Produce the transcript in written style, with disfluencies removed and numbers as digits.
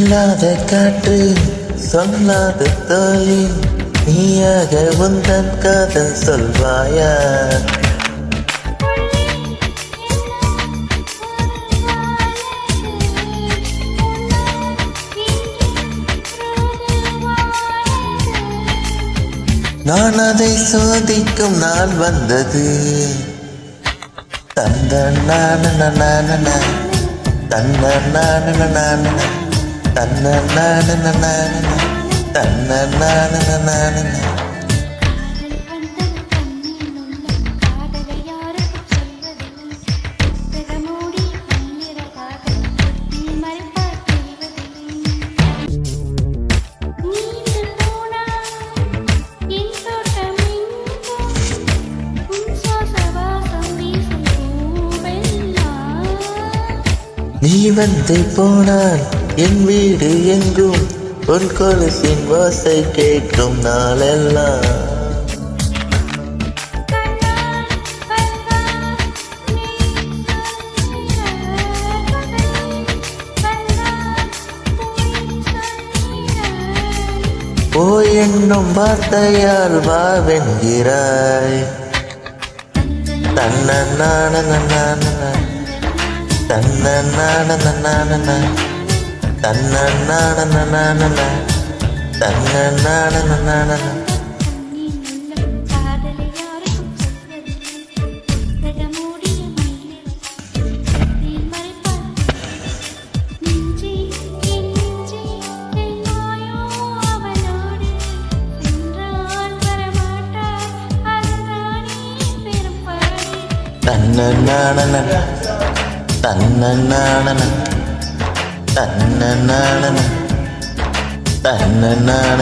இல்லாத காற்று சொல்லாத தோழி நீயாக உந்தன் காதல் சொல்வாயா? நான் அதை சோதிக்கும் நாள் வந்தது. தந்த நான தன்ன நான தன்ன நான. நீ வந்து போனால் என் வீடு எங்கும் உன் கொலுசின் வாசை கேட்கும் நாளெல்லாம். ஓ என்னும் வார்த்தையால் வாவென்கிறாய். தன்ன நான தன்ன நான தன்ன நான தன்ன நான. தன்ன நான தன்ன நான தன்ன நான தன்ன நான.